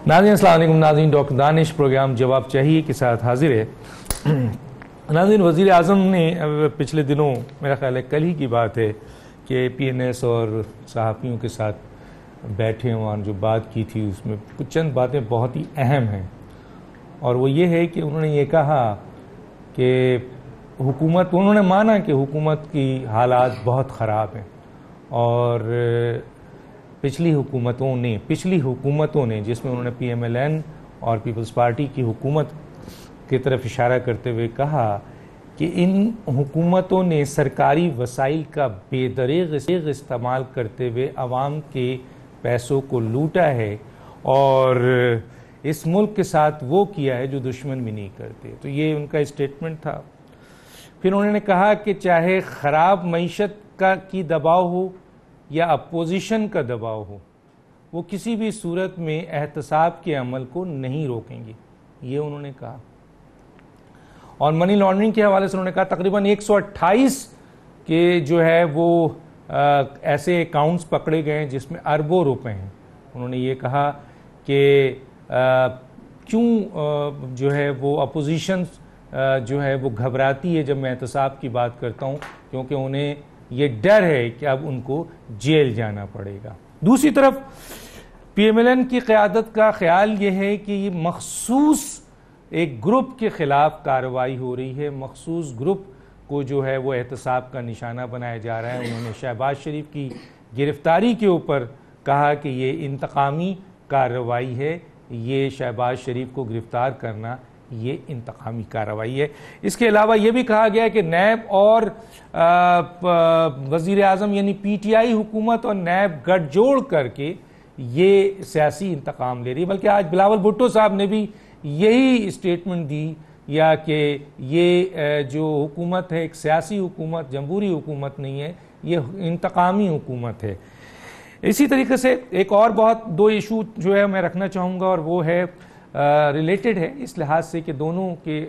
ناظرین السلام علیکم. ناظرین ڈاکٹر دانش پروگرام جواب چاہیے کے ساتھ حاضر ہے. ناظرین وزیر اعظم نے پچھلے دنوں میرا خیال ہے کل ہی کی بات ہے کہ پی این ایس اور صحافیوں کے ساتھ بیٹھے اور جو بات کی تھی اس میں کچھ چند باتیں بہت ہی اہم ہیں، اور وہ یہ ہے کہ انہوں نے یہ کہا کہ انہوں نے مانا کہ حکومت کی حالات بہت خراب ہیں، اور پچھلی حکومتوں نے جس میں انہوں نے پی ایم ایل این اور پیپلز پارٹی کی حکومت کی طرف اشارہ کرتے ہوئے کہا کہ ان حکومتوں نے سرکاری وسائل کا بے دریغ استعمال کرتے ہوئے عوام کے پیسوں کو لوٹا ہے، اور اس ملک کے ساتھ وہ کیا ہے جو دشمن بھی نہیں کرتے. تو یہ ان کا اسٹیٹمنٹ تھا. پھر انہوں نے کہا کہ چاہے خراب معیشت کی دباؤ ہو یا اپوزیشن کا دباؤ ہو، وہ کسی بھی صورت میں احتساب کے عمل کو نہیں روکیں گے، یہ انہوں نے کہا. اور منی لانڈرنگ کے حوالے سے انہوں نے کہا تقریباً 128 کے جو ہے وہ ایسے اکاؤنٹس پکڑے گئے ہیں جس میں اربوں روپے ہیں. انہوں نے یہ کہا کہ کیوں جو ہے وہ اپوزیشن جو ہے وہ گھبراتی ہے جب میں احتساب کی بات کرتا ہوں، کیونکہ انہیں یہ ڈر ہے کہ اب ان کو جیل جانا پڑے گا. دوسری طرف پی ایم ایل این کی قیادت کا خیال یہ ہے کہ یہ مخصوص ایک گروپ کے خلاف کارروائی ہو رہی ہے، مخصوص گروپ کو جو ہے وہ احتساب کا نشانہ بنایا جا رہا ہے. انہوں نے شہباز شریف کی گرفتاری کے اوپر کہا کہ یہ انتقامی کارروائی ہے، یہ شہباز شریف کو گرفتار کرنا یہ انتقامی کارروائی ہے. اس کے علاوہ یہ بھی کہا گیا کہ نیب اور وزیر اعظم یعنی پی ٹی آئی حکومت اور نیب گٹھ جوڑ کر کے یہ سیاسی انتقام لے رہی ہے. بلکہ آج بلاول بھٹو صاحب نے بھی یہی اسٹیٹمنٹ دی یا کہ یہ جو حکومت ہے ایک سیاسی حکومت، جمہوری حکومت نہیں ہے، یہ انتقامی حکومت ہے. اسی طریقے سے ایک اور بہت دو ایشو جو ہے میں رکھنا چاہوں گا، اور وہ ہے ریلیٹڈ ہے اس لحاظ سے کہ دونوں کے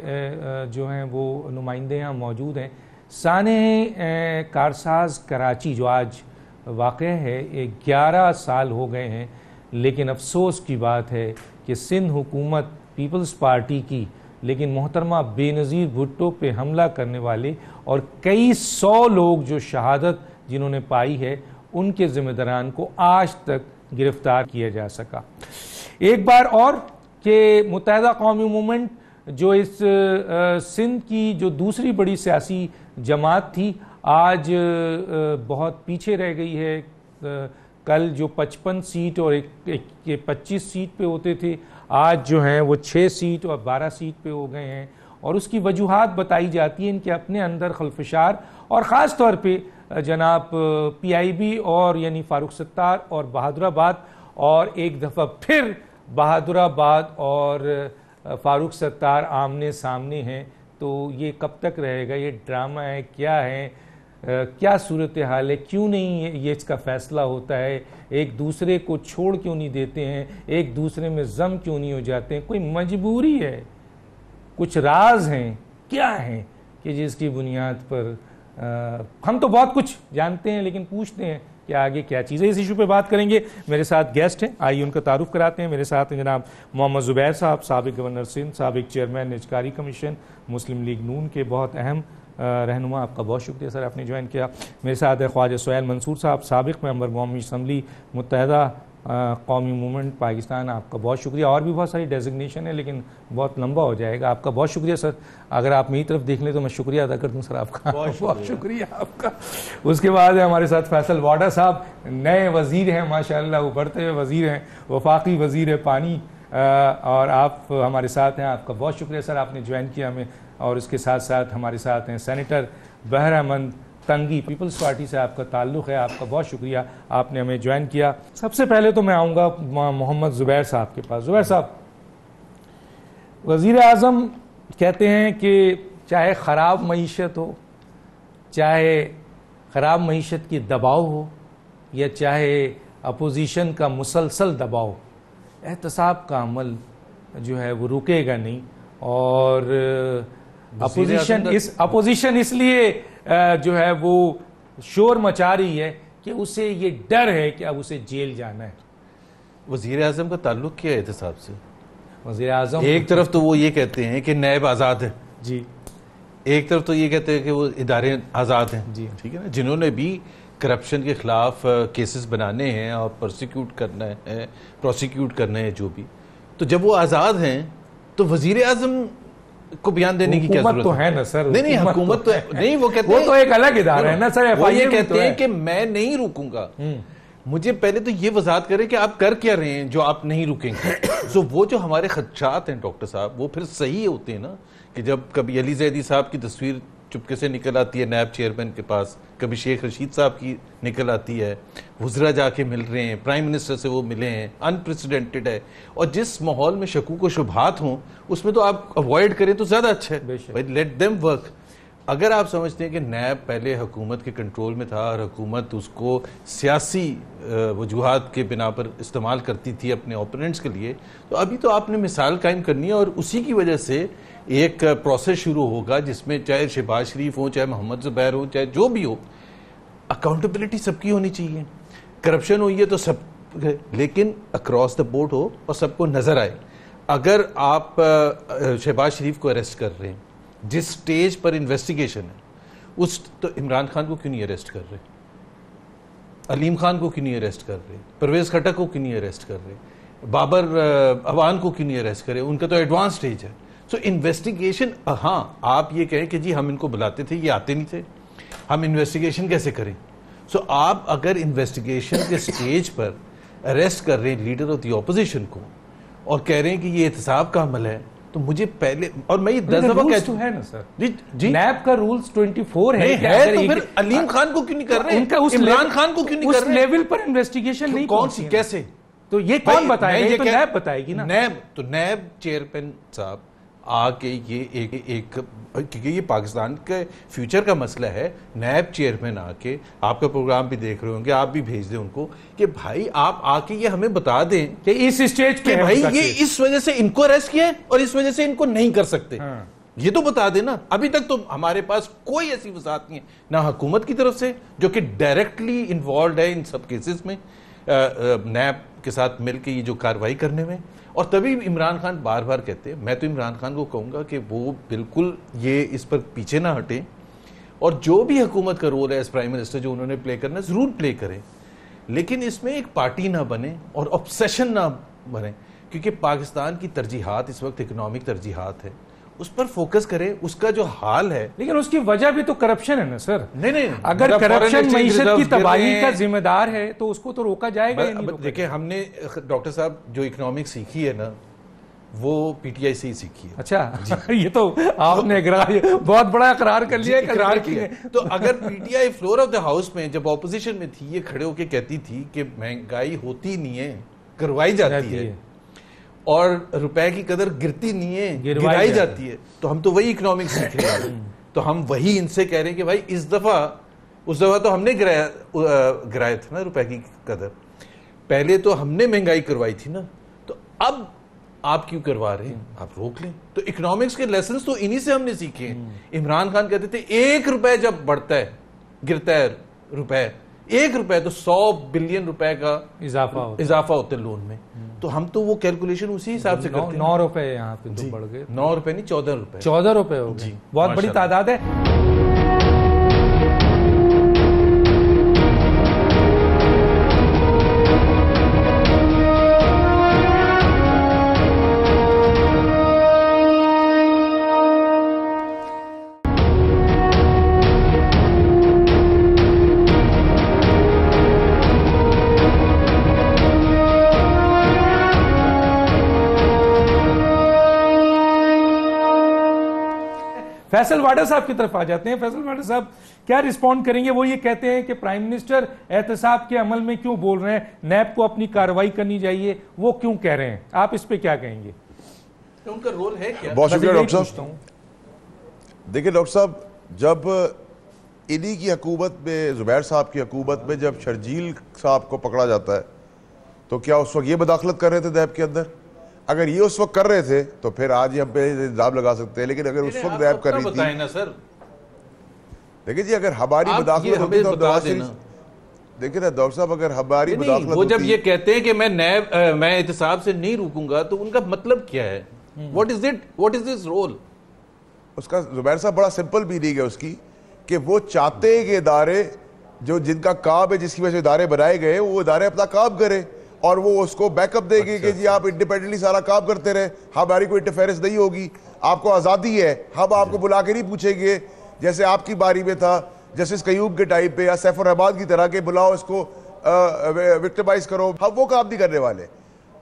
جو ہیں وہ نمائندے یہاں موجود ہیں. سانحہ کارساز کراچی جو آج واقع ہے 11 سال ہو گئے ہیں، لیکن افسوس کی بات ہے کہ سندھ حکومت پیپلز پارٹی کی، لیکن محترمہ بے نظیر بھٹو پہ حملہ کرنے والے اور کئی 100 لوگ جو شہادت جنہوں نے پائی ہے ان کے ذمہ داران کو آج تک گرفتار کیا جا سکا. ایک بار اور کہ متحدہ قومی موومنٹ جو اس سندھ کی جو دوسری بڑی سیاسی جماعت تھی آج بہت پیچھے رہ گئی ہے. کل جو 55 سیٹ اور 25 سیٹ پہ ہوتے تھے آج جو ہیں وہ 6 سیٹ اور 12 سیٹ پہ ہو گئے ہیں، اور اس کی وجوہات بتائی جاتی ہیں ان کے اپنے اندر خلفشار، اور خاص طور پہ جناب پی آئی بی اور یعنی فاروق ستار اور بہادر آباد، اور ایک دفعہ پھر بہادر آباد اور فاروق ستار آمنے سامنے ہیں. تو یہ کب تک رہے گا؟ یہ ڈرامہ ہے کیا ہے؟ کیا صورتحال ہے؟ کیوں نہیں یہ اس کا فیصلہ ہوتا ہے؟ ایک دوسرے کو چھوڑ کیوں نہیں دیتے ہیں؟ ایک دوسرے میں ضم کیوں نہیں ہو جاتے ہیں؟ کوئی مجبوری ہے؟ کچھ راز ہیں کیا ہیں کہ جس کی بنیاد پر ہم تو بہت کچھ جانتے ہیں لیکن پوچھتے ہیں کہ آگے کیا چیز ہے؟ اس ایشو پہ بات کریں گے. میرے ساتھ گیسٹ ہیں، آئیے ان کا تعارف کراتے ہیں. میرے ساتھ ہیں جناب محمد زبیر صاحب، سابق گورنر سندھ، سابق چیئرمین نجکاری کمیشن، مسلم لیگ نون کے بہت اہم رہنما. آپ کا بہت شکریہ سر، آپ نے جوائن کیا. میرے ساتھ ہے خواجہ سہیل منصور صاحب، سابق ممبر قومی اسمبلی متحدہ قومی موومنٹ پاکستان. آپ کا بہت شکریہ. اور بھی بہت ساری ڈیزگنیشن ہے لیکن بہت لمبا ہو جائے گا. آپ کا بہت شکریہ سر. اگر آپ میری طرف دیکھ لیں تو میں شکریہ ادا کر دوں سر آپ کا. بہت شکریہ آپ کا. اس کے بعد ہے ہمارے ساتھ فیصل واڈا صاحب، نئے وزیر ہیں ماشاءاللہ، ابھرتے ہوئے وزیر ہیں، وفاقی وزیر پانی، اور آپ ہمارے ساتھ ہیں. آپ کا بہت شکریہ سر، آپ نے جوائن کیا ہمیں. اور اس کے ساتھ ساتھ ہمارے ساتھ ہیں سینیٹر بہر احمد تنگی، پیپلز پارٹی سے آپ کا تعلق ہے. آپ کا بہت شکریہ، آپ نے ہمیں جوائن کیا. سب سے پہلے تو میں آؤں گا محمد زبیر صاحب کے پاس. زبیر صاحب، وزیر اعظم کہتے ہیں کہ چاہے خراب معیشت ہو، چاہے خراب معیشت کی دباؤ ہو، یا چاہے اپوزیشن کا مسلسل دباؤ، احتساب کا عمل جو ہے وہ رکے گا نہیں. اور اپوزیشن اس لیے جو ہے وہ شور مچا رہی ہے کہ اسے یہ ڈر ہے کہ اب اسے جیل جانا ہے. وزیر اعظم کا تعلق کیا ہے احتساب سے؟ وزیر اعظم ایک طرف تو وہ یہ کہتے ہیں کہ نیب آزاد ہے جی، ایک طرف تو یہ کہتے ہیں کہ وہ ادارے آزاد ہیں جی ٹھیک ہے نا، جنہوں نے بھی کرپشن کے خلاف کیسز بنانے ہیں اور پروسیکیوٹ کرنا ہے جو بھی، تو جب وہ آزاد ہیں تو وزیر اعظم کو بیان دینے کی کیا ضرورت تو ہے نا سر؟ نہیں حکومت تو نہیں، وہ کہتے ہیں وہ تو ایک الگ ادارہ ہے نا سر، وہ یہ کہتے ہیں کہ میں نہیں رکوں گا. مجھے پہلے تو یہ وضاحت کریں کہ آپ کر کیا رہے ہیں جو آپ نہیں رکیں گے. سو وہ جو ہمارے خدشات ہیں ڈاکٹر صاحب وہ پھر صحیح ہوتے ہیں نا، کہ جب کبھی علی زیدی صاحب کی تصویر چپکے سے نکل آتی ہے نیب چیئرمین کے پاس، کبھی شیخ رشید صاحب کی نکل آتی ہے، وزراء جا کے مل رہے ہیں، پرائم منسٹر سے وہ ملے ہیں، انپریسیڈنٹڈ ہے. اور جس ماحول میں شکوک و شبہات ہوں اس میں تو آپ اوائڈ کریں تو زیادہ اچھا ہے، لیٹ دیم ورک. اگر آپ سمجھتے ہیں کہ نیب پہلے حکومت کے کنٹرول میں تھا اور حکومت اس کو سیاسی وجوہات کے بنا پر استعمال کرتی تھی اپنے اوپوننٹس کے لیے، تو ابھی تو آپ نے مثال قائم کرنی ہے، اور اسی کی وجہ سے ایک پروسیس شروع ہوگا جس میں چاہے شہباز شریف ہوں، چاہے محمد زبیر ہوں، چاہے جو بھی ہو، اکاؤنٹیبلٹی سب کی ہونی چاہیے. کرپشن ہوئی ہے تو سب، لیکن اکراس دا بورڈ ہو اور سب کو نظر آئے. اگر آپ شہباز شریف کو اریسٹ کر رہے ہیں جس سٹیج پر انویسٹیگیشن ہے، اس تو عمران خان کو کیوں نہیں اریسٹ کر رہے؟ علیم خان کو کیوں نہیں اریسٹ کر رہے؟ پرویز خٹک کو کیوں نہیں اریسٹ کر رہے؟ بابر اوان کو کیوں نہیں اریسٹ کرے؟ ان کا تو ایڈوانس سٹیج ہے. سو انویسٹیگیشن، ہاں آپ یہ کہیں کہ جی ہم ان کو بلاتے تھے، یہ آتے نہیں تھے، ہم انویسٹیگیشن کیسے کریں؟ سو آپ اگر انویسٹیگیشن کے سٹیج پر اریسٹ کر رہے ہیں لیڈر آف دی اپوزیشن کو اور کہہ رہے ہیں کہ یہ احتساب کا عمل ہے، تو مجھے پہلے، اور میں یہ 10 دفعہ کہہ چکا ہے نا سر، نیب کا رولز 24 ہے، تو پھر علیم خان کو کیوں نہیں کر رہے؟ عمران خان کو کیوں نہیں کر رہے؟ اس لیول پر انویسٹیگیشن نہیں، کون سی، کیسے؟ تو یہ کون بتائے گا؟ یہ تو نیب بتائے گی نا. نیب چیئرمین صاحب آ کے یہ ایک کیونکہ یہ پاکستان کے فیوچر کا مسئلہ ہے، نیب چیئرمین آ کے، آپ کا پروگرام بھی دیکھ رہے ہوں گے، آپ بھی بھیج دیں ان کو کہ بھائی آپ آ کے یہ ہمیں بتا دیں کہ اس اسٹیج کہ بھائی یہ اس وجہ سے ان کو اریسٹ کیا ہے اور اس وجہ سے ان کو نہیں کر سکتے. یہ تو بتا دینا. ابھی تک تو ہمارے پاس کوئی ایسی وضاحت نہیں ہے، نہ حکومت کی طرف سے جو کہ ڈائریکٹلی انوالوڈ ہے ان سب کیسز میں نیب کے ساتھ مل کے یہ جو کاروائی کرنے میں. اور تبھی عمران خان بار بار کہتے ہیں، میں تو عمران خان کو کہوں گا کہ وہ بالکل یہ اس پر پیچھے نہ ہٹیں، اور جو بھی حکومت کا رول ہے ایز پرائم منسٹر جو انہوں نے پلے کرنا ہے ضرور پلے کریں، لیکن اس میں ایک پارٹی نہ بنے اور آبسیشن نہ بنے، کیونکہ پاکستان کی ترجیحات اس وقت اکنامک ترجیحات ہے، اس پر فوکس کریں. اس کا جو حال ہے، لیکن اس کی وجہ بھی تو کرپشن ہے نا سر. نہیں اگر کرپشن معیشت کی تباہی کا ذمہ دار ہے تو اس کو تو روکا جائے گا. دیکھیں ہم نے ڈاکٹر صاحب جو اکنامک سیکھی ہے نا وہ پی ٹی آئی سے ہی سیکھی ہے. اچھا یہ تو آپ نے بہت بڑا اقرار کر لیا. اقرار کیا. تو اگر P T I floor of the house میں جب اپوزیشن میں تھی یہ کھڑے ہو کے کہتی تھی کہ مہنگائی ہوتی نہیں ہے، کروائی جاتی ہے، اور روپے کی قدر گرتی نہیں ہے، گرائی جاتی ہے، تو ہم تو وہی اکنامک سیکھ رہے ہیں. تو ہم وہی ان سے کہہ رہے ہیں کہ بھائی اس دفعہ تو ہم نے گرایا تھا نا روپے کی قدر، پہلے تو ہم نے مہنگائی کروائی تھی نا، تو اب آپ کیوں کروا رہے ہیں؟ آپ روک لیں. تو اکنامکس کے لیسنز تو انہی سے ہم نے سیکھے ہیں. عمران خان کہتے تھے 1 روپے جب بڑھتا ہے، گرتا ہے روپے، 1 روپے تو 100 بلین روپے کا اضافہ ہوتا ہے لون میں. تو ہم تو وہ کیلکولیشن اسی حساب سے کرتے ہیں. 9 روپے یہاں پہ تو بڑھ گئے. 9 روپے نہیں، 14 روپے. 14 روپے ہو گئے. بہت بڑی تعداد ہے. فیصل واڈر صاحب کی طرف آ جاتے ہیں. فیصل واڈر صاحب کیا رسپونڈ کریں گے؟ وہ یہ کہتے ہیں کہ پرائم منسٹر احتساب کے عمل میں کیوں بول رہے ہیں، نیب کو اپنی کارروائی کرنی چاہیے، وہ کیوں کہہ رہے ہیں؟ آپ اس پہ کیا کہیں گے؟ ان کا رول ہے کیا؟ بہت شکریہ ڈاکٹر صاحب. دیکھیں ڈاکٹر صاحب، جب انہی کی حکومت میں، زبیر صاحب کی حکومت میں جب شرجیل صاحب کو پکڑا جاتا ہے تو کیا اس وقت یہ مداخلت کر رہے تھے نیب کے اندر؟ اگر یہ اس وقت کر رہے تھے تو پھر آج ہی ہم پہ الزام لگا سکتے ہیں، لیکن اگر اس وقت نیب کر رہی تھی، دیکھیں جی اگر ہماری مداخلت ہوتی تو دیکھیں نا ڈاکٹر صاحب اگر ہماری مداخلت وہ جب یہ کہتے ہیں کہ میں احتساب سے نہیں روکوں گا تو ان کا مطلب کیا ہے؟ What is this role? اس کا زبیر صاحب بڑا سمپل میننگ ہے اس کی کہ وہ چاہتے ہیں کہ ادارے جن کا کام ہے جس کی وجہ سے ادارے بنائے گئے وہ ادارے اپنا کام کریں اور وہ اس کو بیک اپ دے گی کہ جی آپ انڈیپینڈنٹلی سارا کام کرتے رہے, ہماری کوئی انٹرفیئرنس نہیں ہوگی, آپ کو آزادی ہے, ہم آپ کو بلا کے نہیں پوچھیں گے جیسے آپ کی باری میں تھا جسٹس قیوم کے ٹائم پہ یا سیف الرحمان کی طرح کہ بلاؤ اس کو وکٹمائز کرو. ہم وہ کام نہیں کرنے والے.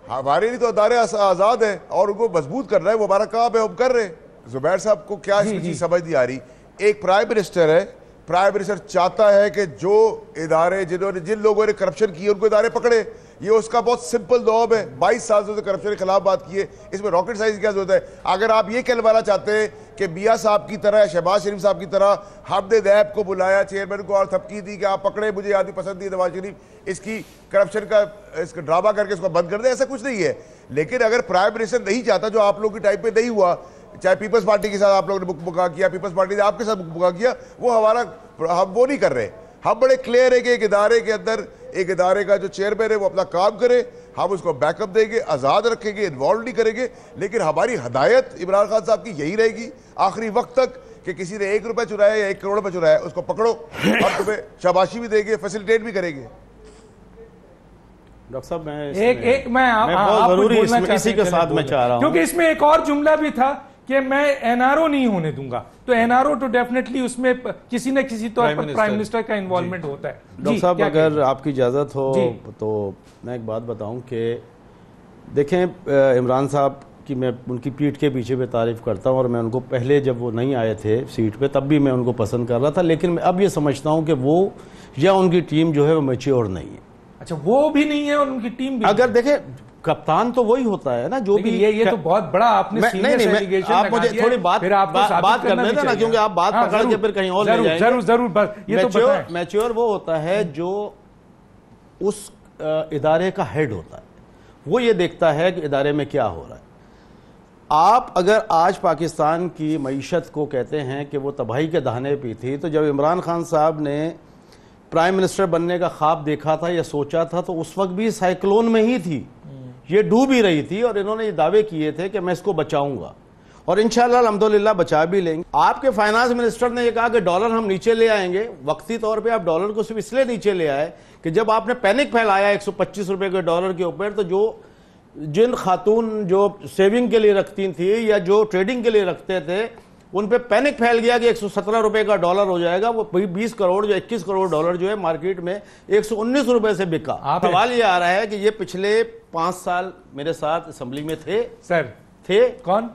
ہمارے لیے تو ادارے آزاد ہیں اور ان کو مضبوط کرنا ہے, وہ ہمارا کام ہے, ہم کر رہے ہیں. زبیر صاحب کو کیا اس میں چیز سمجھ نہیں آ رہی. ایک پرائم منسٹر ہے, پرائم منسٹر چاہتا ہے کہ جو ادارے جن لوگوں نے کرپشن کی ان کو ادارے پکڑے. یہ اس کا بہت سمپل نوب ہے. 22 سال سے کرپشن کے خلاف بات کی ہے, اس میں راکٹ سائنس کی کیا ضرورت ہے؟ اگر آپ یہ کہلوانا چاہتے ہیں کہ میاں صاحب کی طرح, شہباز شریف صاحب کی طرح ہم نے نیب کو بلایا, چیئرمین کو, اور تھپکی دی کہ آپ پکڑے, مجھے آدمی پسند نہیں نواز شریف, اس کی کرپشن کا اس کا ڈرامہ کر کے اس کو بند کر دیں, ایسا کچھ نہیں ہے. لیکن اگر پرائم منسٹر نہیں چاہتا, جو آپ لوگوں کی ٹائم پہ نہیں ہوا, چاہے پیپلز پارٹی کے ساتھ آپ لوگوں نے مکا کیا, پیپلز پارٹی نے آپ کے ساتھ مکا کیا, وہ ہمارا ہم وہ نہیں کر رہے. ہم بڑے کلیئر ہے کہ ایک ادارے کے اندر ایک ادارے کا جو چیئرمین ہے وہ اپنا کام کرے, ہم اس کو بیک اپ دیں گے, آزاد رکھیں گے, انوالو نہیں کریں گے. لیکن ہماری ہدایت عمران خان صاحب کی یہی رہے گی آخری وقت تک کہ کسی نے 1 روپے چرایا یا 1 کروڑ روپے چرایا, اس کو پکڑو, ہم تمہیں شاباشی بھی دیں گے, فیسیلیٹیٹ بھی کریں گے. ڈاکٹر صاحب میں اسی کے ساتھ میں چاہ رہا ہوں, کیونکہ اس میں ایک اور جملہ بھی تھا کہ میں این آر او نہیں ہونے دوں گا, تو این آر او تو ڈیفینیٹلی اس میں کسی نہ کسی طور پر پرائم منسٹر کا انوالومنٹ ہوتا ہے. ڈاکٹر صاحب اگر آپ کی اجازت ہو تو میں ایک بات بتاؤں کہ دیکھیں عمران صاحب کی میں ان کی پیٹھ کے پیچھے بھی تعریف کرتا ہوں, اور میں ان کو پہلے جب وہ نہیں آئے تھے سیٹ پہ تب بھی میں ان کو پسند کر رہا تھا, لیکن میں اب یہ سمجھتا ہوں کہ وہ یا ان کی ٹیم جو ہے وہ میچیور نہیں ہے. اچھا, وہ بھی نہیں ہے اور ان کی ٹیم بھی. اگر دیکھیں کپتان تو وہی ہوتا ہے نا, جو بھی یہ تو بہت بڑا آپ نے آپ مجھے تھوڑی بات کرنے دیں نا, کیونکہ آپ بات پکڑ کے پھر کہیں اور لے جائیں گے. ضرور. میچور وہ ہوتا ہے جو اس ادارے کا ہیڈ ہوتا ہے, وہ یہ دیکھتا ہے کہ ادارے میں کیا ہو رہا ہے. آپ اگر آج پاکستان کی معیشت کو کہتے ہیں کہ وہ تباہی کے دہانے پہ تھی, تو جب عمران خان صاحب نے پرائم منسٹر بننے کا خواب دیکھا تھا یا سوچا تھا تو اس وقت بھی سائیکلون میں ہی تھی, یہ ڈوب ہی رہی تھی, اور انہوں نے یہ دعوے کیے تھے کہ میں اس کو بچاؤں گا, اور انشاءاللہ الحمدللہ بچا بھی لیں گے. آپ کے فائنانس منسٹر نے یہ کہا کہ ڈالر ہم نیچے لے آئیں گے. وقتی طور پہ آپ ڈالر کو صرف اس لیے نیچے لے آئے کہ جب آپ نے پینک پھیلایا 125 روپے کے ڈالر کے اوپر, تو جن خاتون جو سیونگ کے لیے رکھتی تھی یا جو ٹریڈنگ کے لیے رکھتے تھے, ان پہ پینک پھیل گیا کہ 117 روپے کا ڈالر ہو جائے گا. وہ 20 کروڑ جو 21 کروڑ ڈالر جو ہے مارکیٹ میں 119 روپے سے بکا. سوال یہ آ رہا ہے کہ یہ پچھلے 5 سال میرے ساتھ اسمبلی میں تھے سر, تھے کون؟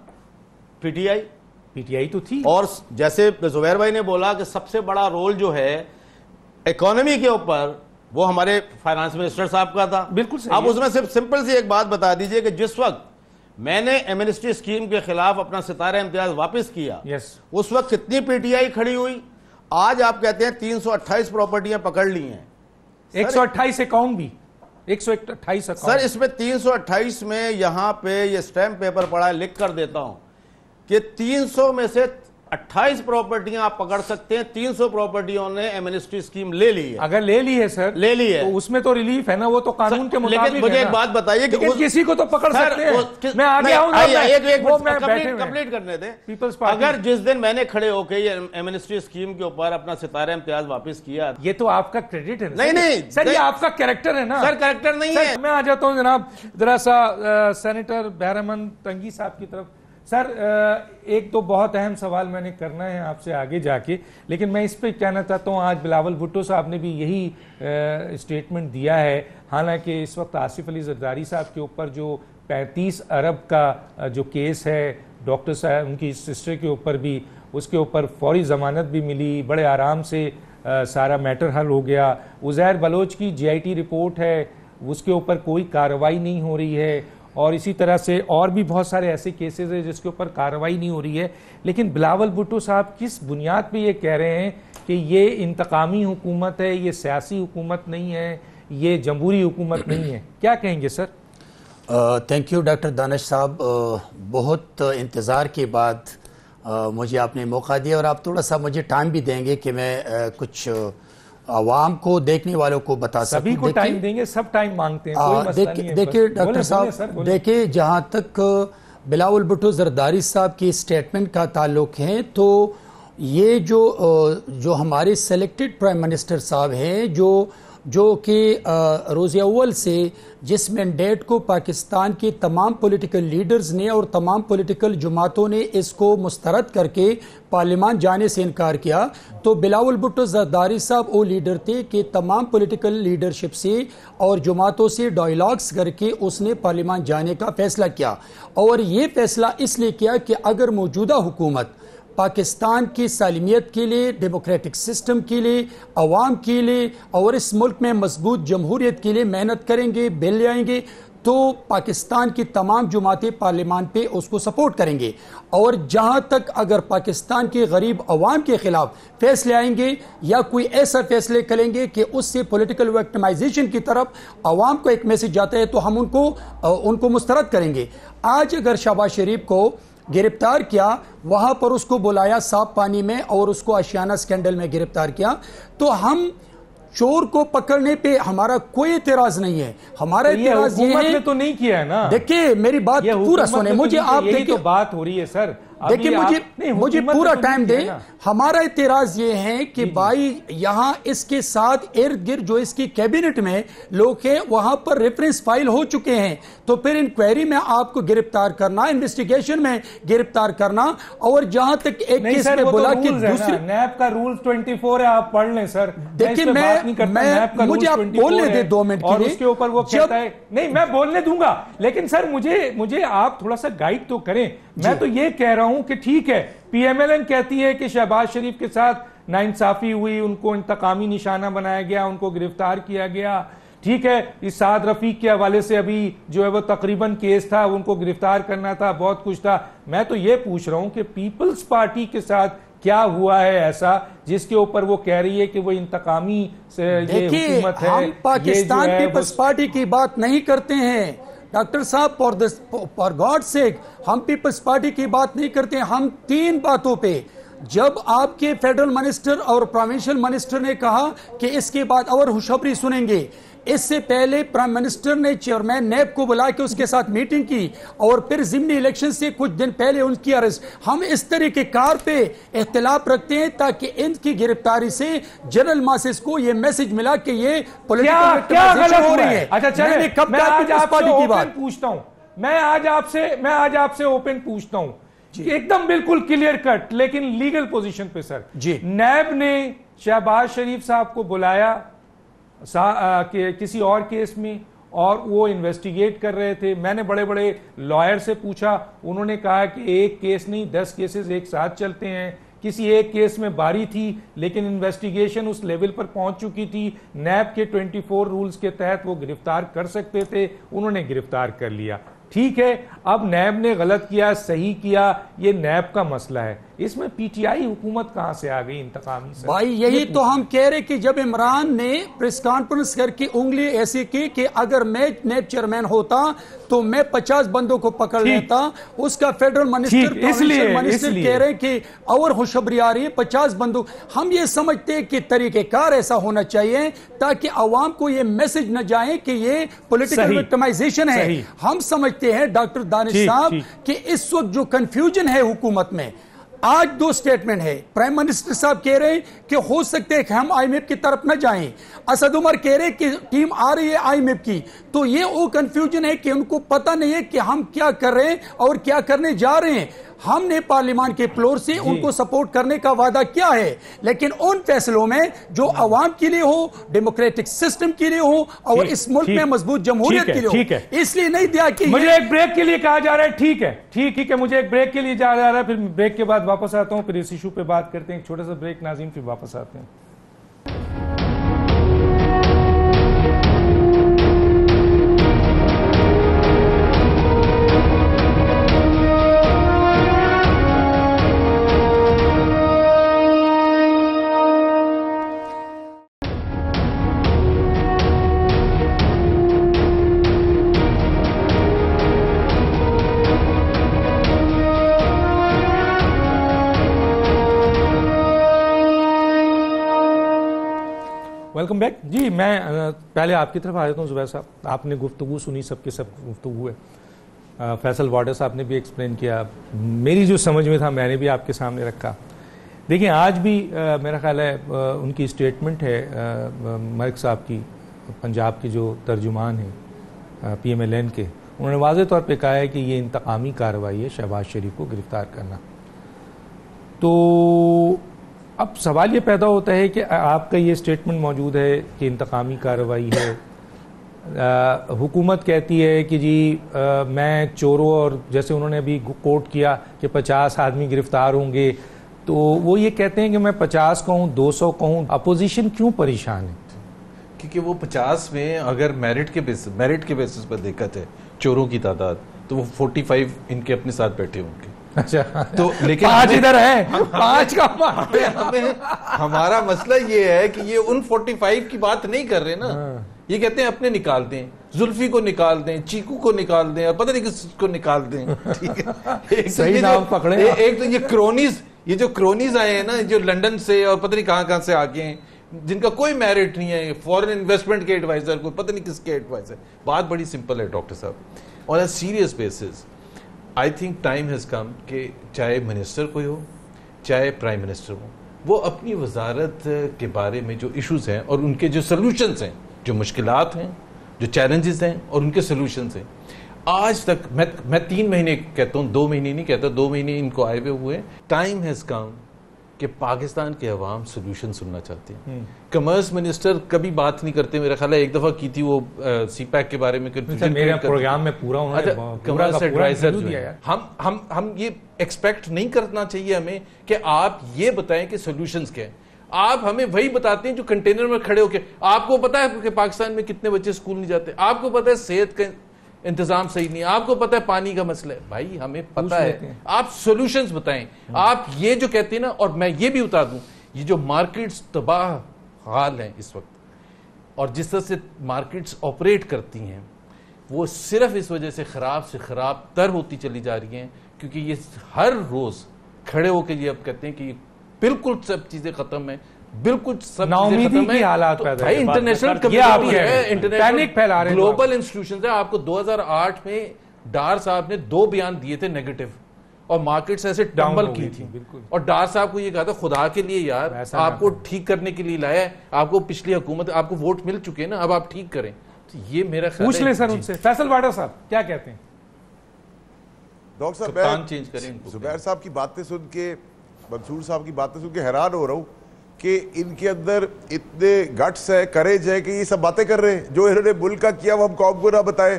پی ٹی آئی تو تھی, اور جیسے زبیر بھائی نے بولا کہ سب سے بڑا رول جو ہے اکانومی کے اوپر وہ ہمارے فائنانس منسٹر صاحب کا تھا. بالکل صحیح. آپ اس میں صرف سمپل سی ایک بات بتا دیجئے کہ جس وقت میں نے ایمنسٹی اسکیم کے خلاف اپنا ستارہ امتیاز واپس کیا, اس وقت کتنی پی ٹی آئی کھڑی ہوئی؟ آج آپ کہتے ہیں 328 پراپرٹیاں پکڑ لی ہیں. 128 اکاؤنٹ بھی 128 اکاؤنٹ. سر اس میں 328 میں یہاں پہ یہ سٹیمپ پیپر پڑا ہے, لکھ کر دیتا ہوں کہ 300 میں سے 28 پراپرٹیاں آپ پکڑ سکتے ہیں. 300 پراپرٹیوں نے ایمنسٹی اسکیم لے لی ہے. اگر لے لی ہے سر, لے لی ہے, تو اس میں تو ریلیف ہے نا, وہ تو قانون کے مطابق. لیکن مجھے ایک بات بتائیے کہ کسی کو تو پکڑ سکتے ہیں. میں آگے آؤں گا, کمپلیٹ کرنے دیں. اگر جس دن میں نے کھڑے ہو کے یہ ایمنسٹی اسکیم کے اوپر اپنا ستارہ امتیاز واپس کیا, یہ تو آپ کا کریڈٹ ہے. نہیں سر, یہ آپ کا کریکٹر ہے نا. سر کریکٹر نہیں ہے. میں آ جاتا ہوں جناب ذرا سا سینیٹر بہرامند تنگی صاحب کی طرف. سر ایک تو بہت اہم سوال میں نے کرنا ہے آپ سے آگے جا کے, لیکن میں اس پہ کہنا چاہتا ہوں آج بلاول بھٹو صاحب نے بھی یہی اسٹیٹمنٹ دیا ہے. حالانکہ اس وقت آصف علی زرداری صاحب کے اوپر جو 35 ارب کا جو کیس ہے, ڈاکٹر صاحب ان کی سسٹر کے اوپر بھی, اس کے اوپر فوری ضمانت بھی ملی, بڑے آرام سے سارا میٹر حل ہو گیا. عزیر بلوچ کی GIT رپورٹ ہے, اس کے اوپر کوئی کارروائی نہیں ہو رہی ہے, اور اسی طرح سے اور بھی بہت سارے ایسے کیسز ہیں جس کے اوپر کارروائی نہیں ہو رہی ہے. لیکن بلاول بھٹو صاحب کس بنیاد پہ یہ کہہ رہے ہیں کہ یہ انتقامی حکومت ہے, یہ سیاسی حکومت نہیں ہے, یہ جمہوری حکومت نہیں ہے؟ کیا کہیں گے سر؟ تھینک یو ڈاکٹر دانش صاحب. بہت انتظار کے بعد مجھے آپ نے موقع دیا, اور آپ تھوڑا سا مجھے ٹائم بھی دیں گے کہ میں کچھ عوام کو دیکھنے والوں کو بتا سکوں. سبھی کو ٹائم دیں گے, سب ٹائم مانگتے ہیں, کوئی مسئلہ نہیں ہے. دیکھیں ڈاکٹر صاحب, دیکھیں جہاں تک بلاول بھٹو زرداری صاحب کی سٹیٹمنٹ کا تعلق ہے تو یہ جو ہمارے سلیکٹڈ پرائم منسٹر صاحب ہیں جو کہ روز اول سے جس مینڈیٹ کو پاکستان کے تمام پولیٹیکل لیڈرز نے اور تمام پولیٹیکل جماعتوں نے اس کو مسترد کر کے پارلیمان جانے سے انکار کیا, تو بلاول بھٹو زرداری صاحب وہ لیڈر تھے کہ تمام پولیٹیکل لیڈرشپ سے اور جماعتوں سے ڈائیلاگز کر کے اس نے پارلیمان جانے کا فیصلہ کیا. اور یہ فیصلہ اس لیے کیا کہ اگر موجودہ حکومت پاکستان کی سالمیت کے لیے, ڈیموکریٹک سسٹم کے لیے, عوام کے لیے اور اس ملک میں مضبوط جمہوریت کے لیے محنت کریں گے, بل لے آئیں گے, تو پاکستان کی تمام جماعتیں پارلیمان پہ اس کو سپورٹ کریں گے. اور جہاں تک اگر پاکستان کے غریب عوام کے خلاف فیصلے آئیں گے یا کوئی ایسا فیصلے کریں گے کہ اس سے پولیٹیکل وکٹمائزیشن کی طرف عوام کو ایک میسج جاتا ہے, تو ہم ان کو مسترد کریں گے. آج اگر شہباز شریف کو گرفتار کیا, وہاں پر اس کو بلایا صاف پانی میں اور اس کو آشیانہ سکینڈل میں گرفتار کیا, تو ہم چور کو پکڑنے پہ ہمارا کوئی اعتراض نہیں ہے. ہمارا اعتراض یہ ہے, تو نہیں کیا ہے نا. دیکھیں میری بات پورا سنیں, مجھے آپ دیکھیں بات ہو رہی ہے سر, دیکھیں مجھے پورا ٹائم دیں. ہمارا اعتراض یہ ہے کہ بھائی یہاں اس کے ساتھ ارد گرد جو اس کی کیبنٹ میں لوگ ہیں وہاں پر ریفرنس فائل ہو چکے ہیں, تو پھر انکوائری میں آپ کو گرفتار کرنا, انویسٹیگیشن میں گرفتار کرنا, اور جہاں تک ایک کیس میں بولا کہ دوسری نیب کا رول 24 ہے, آپ پڑھ لیں سر. دیکھیں مجھے آپ بولنے دیں 2 منٹ کے لیے, اس کے اوپر وہ کہتا ہے نہیں میں بولنے دوں گا, لیکن سر مجھے آپ تھوڑا سا گائیڈ تو کریں. میں تو یہ کہہ رہا ہوں کہ ٹھیک ہے پی ایم ایل این کہتی ہے کہ شہباز شریف کے ساتھ ناانصافی ہوئی, ان کو انتقامی نشانہ بنایا گیا, ان کو گرفتار کیا گیا, ٹھیک ہے. اس سعد رفیق کے حوالے سے ابھی جو ہے وہ تقریباً کیس تھا, ان کو گرفتار کرنا تھا, بہت کچھ تھا. میں تو یہ پوچھ رہا ہوں کہ پیپلز پارٹی کے ساتھ کیا ہوا ہے ایسا جس کے اوپر وہ کہہ رہی ہے کہ وہ انتقامی یہ حکومت ہے. ہم پاکستان پیپلز پارٹی کی بات نہیں کرتے ہیں ڈاکٹر صاحب, فار گاڈ سیک ہم پیپلز پارٹی کی بات نہیں کرتے ہیں. ہم 3 باتوں پہ, جب آپ کے فیڈرل منسٹر اور پروونشل منسٹر نے کہا کہ اس کے بعد اور خوشخبری سنیں گے, اس سے پہلے پرائم منسٹر نے چیئرمین نیب کو بلا کے اس کے ساتھ میٹنگ کی, اور پھر ضمنی الیکشن سے کچھ دن پہلے ان کی ارسٹ. ہم اس طرح کے کار پہ اختلاف رکھتے ہیں تاکہ ان کی گرفتاری سے جنرل ماسز کو یہ میسج ملا کہ یہ پولیٹیکل وکٹمائزیشن ہو رہی ہے. اچھا چلیں, میں آج آپ سے اوپن پوچھتا ہوں, میں آج آپ سے اوپن پوچھتا ہوں, ایک دم بالکل کلیئر کٹ لیکن لیگل پوزیشن پہ سر. نیب نے شہباز شریف صاحب کو بلایا کسی اور کیس میں, اور وہ انویسٹیگیٹ کر رہے تھے. میں نے بڑے بڑے لائر سے پوچھا, انہوں نے کہا کہ ایک کیس نہیں 10 کیسز ایک ساتھ چلتے ہیں. کسی ایک کیس میں باری تھی لیکن انویسٹیگیشن اس لیول پر پہنچ چکی تھی, نیب کے 24 رولز کے تحت وہ گرفتار کر سکتے تھے, انہوں نے گرفتار کر لیا. ٹھیک ہے, اب نیب نے غلط کیا, صحیح کیا, یہ نیب کا مسئلہ ہے. اس میں پی ٹی آئی حکومت کہاں سے آ گئی انتقامی سے؟ بھائی یہی تو ہم کہہ رہے کہ جب عمران نے پریس کانفرنس کر کے انگلی ایسی کی کہ اگر میں نیب چیئرمین ہوتا تو میں 50 بندوں کو پکڑ لیتا, اس کا فیڈرل منسٹر کہہ رہے کہ اور خوشخبری آ رہی ہے 50 بندوں. ہم یہ سمجھتے ہیں کہ طریقہ کار ایسا ہونا چاہیے تاکہ عوام کو یہ میسج نہ جائے کہ یہ پولیٹیکل وکٹمائزیشن ہے. ہم سمجھتے ہیں ڈاکٹر دانش صاحب کہ اس وقت جو کنفیوژن ہے حکومت میں, آج 2 سٹیٹمنٹ ہے. پرائم منسٹر صاحب کہہ رہے ہیں کہ ہو سکتے ہیں کہ ہم آئی ایم ایف کی طرف نہ جائیں, اسد عمر کہہ رہے ہیں کہ ٹیم آ رہی ہے آئی ایم ایف کی. تو یہ وہ کنفیوژن ہے کہ ان کو پتہ نہیں ہے کہ ہم کیا کر رہے ہیں اور کیا کرنے جا رہے ہیں. ہم نے پارلیمان کے فلور سے ان کو سپورٹ کرنے کا وعدہ کیا ہے, لیکن ان فیصلوں میں جو عوام کے لیے ہو, ڈیموکریٹک سسٹم کے لیے ہو اور اس ملک میں مضبوط جمہوریت کے لیے ہو, اس لیے نہیں دیا کہ مجھے ایک بریک کے لیے کہا جا رہا ہے. ٹھیک ہے, مجھے ایک بریک کے لیے جا رہا ہے, پھر بریک کے بعد واپس آتا ہوں, پھر اس ایشو پہ بات کرتے ہیں. ایک چھوٹا سا بریک ناظرین, پھر واپس آتے ہیں. Welcome back. جی میں پہلے آپ کی طرف آ جاتا ہوں زبیر صاحب. آپ نے گفتگو سنی, سب کے سب گفتگو ہے. فیصل وارڈر صاحب نے بھی ایکسپلین کیا, میری جو سمجھ میں تھا میں نے بھی آپ کے سامنے رکھا. دیکھیں آج بھی میرا خیال ہے ان کی اسٹیٹمنٹ ہے ملک صاحب کی, پنجاب کے جو ترجمان ہیں پی ایم ایل این کے, انہوں نے واضح طور پہ کہا ہے کہ یہ انتقامی کارروائی ہے شہباز شریف کو گرفتار کرنا. تو اب سوال یہ پیدا ہوتا ہے کہ آپ کا یہ اسٹیٹمنٹ موجود ہے کہ انتقامی کارروائی ہے, حکومت کہتی ہے کہ جی میں چوروں, اور جیسے انہوں نے ابھی کوٹ کیا کہ 50 آدمی گرفتار ہوں گے, تو وہ یہ کہتے ہیں کہ میں 50 کہوں 200 کہوں. اپوزیشن کیوں پریشان ہے؟ کیونکہ وہ 50 میں اگر میرٹ کے بیسس پر دیکھا جائے چوروں کی تعداد, تو وہ 45 ان کے اپنے ساتھ بیٹھے ہوں گے. اچھا تو لیکن 5 ادھر ہیں, 5 کا ہمارا مسئلہ یہ ہے کہ یہ ان 45 کی بات نہیں کر رہے نا, یہ کہتے ہیں اپنے نکال دیں, زلفی کو نکال دیں, چیکو کو نکال دیں, اور پتہ نہیں کس کو نکال دیں. صحیح نام پکڑے. ایک تو یہ جو کرونیز آئے ہیں نا, جو لنڈن سے اور پتہ نہیں کہاں سے آگے ہیں, جن کا کوئی میرٹ نہیں ہے, فورن انویسٹمنٹ کے ایڈوائزر, کوئی پتہ نہیں کس کے ایڈوائزر. بات بڑی سمپل ہے ڈاکٹر صاحب, on a serious basis I think time has come کہ چاہے منسٹر کوئی ہو چاہے پرائم منسٹر ہو, وہ اپنی وزارت کے بارے میں جو ایشوز ہیں اور ان کے جو سلوشنز ہیں, جو مشکلات ہیں, جو چیلنجز ہیں اور ان کے سلوشنز ہیں, آج تک میں 3 مہینے کہتا ہوں, 2 مہینے نہیں کہتا, 2 مہینے ان کو آئے ہوئے ہیں. ٹائم ہیز کم کہ پاکستان کے عوام سولوشن سننا چاہتے ہیں. کمرس منسٹر کبی بات نہیں کرتے, میرا خیال ہے ایک دفعہ کی تھی وہ سی پیک کے بارے میں, میرا پروگرام میں پورا کمرس ایڈوائزر. ہم یہ ایکسپیکٹ نہیں کرنا چاہیے ہمیں کہ آپ یہ بتائیں کہ سولوشنز کیا ہیں. آپ ہمیں وہی بتاتے ہیں جو کنٹینر میں کھڑے ہو کے, آپ کو پتا ہے کہ پاکستان میں کتنے بچے اسکول نہیں جاتے, آپ کو پتا ہے صحت کا انتظام صحیح نہیں, آپ کو پتا ہے پانی کا مسئلہ ہے. بھائی ہمیں پتا ہے, آپ سولوشنز بتائیں. آپ یہ جو کہتے ہیں نا, اور میں یہ بھی بتا دوں, یہ جو مارکیٹس تباہ حال ہیں اس وقت, اور جس طرح سے مارکیٹس آپریٹ کرتی ہیں, وہ صرف اس وجہ سے خراب تر ہوتی چلی جا رہی ہیں, کیونکہ یہ ہر روز کھڑے ہو کے یہ اب کہتے ہیں کہ بالکل سب چیزیں ختم ہیں, بالکل سب ناامیدی کی حالات پیدا ہیں. انٹرنیشنل کمیونٹی ہے, پینک پھیلا رہے ہیں, گلوبل انسٹیٹیوشنز ہیں. آپ کو 2008 میں ڈار صاحب نے 2 بیان دیے تھے نیگیٹو, اور مارکیٹس ایسے ٹمبل کی تھی, اور ڈار صاحب کو یہ کہا تھا خدا کے لیے یار آپ کو ٹھیک کرنے کے لیے لایا ہے, آپ کو پچھلی حکومت, آپ کو ووٹ مل چکے ہیں نا, اب آپ ٹھیک کریں. یہ میرا خیال ہے. پوچھ لیں سر ان سے. فیصل وارڈر صاحب کیا کہتے ہیں؟ ڈاکٹر صاحب زبیر صاحب کی باتیں سن کے, منصور صاحب کی باتیں سن کے حیران ہو رہا ہوں کہ ان کے اندر اتنے گٹس ہے, کریج ہے کہ یہ سب باتیں کر رہے ہیں. جو انہوں نے ملک کا کیا وہ ہم قوم کو نہ بتائے.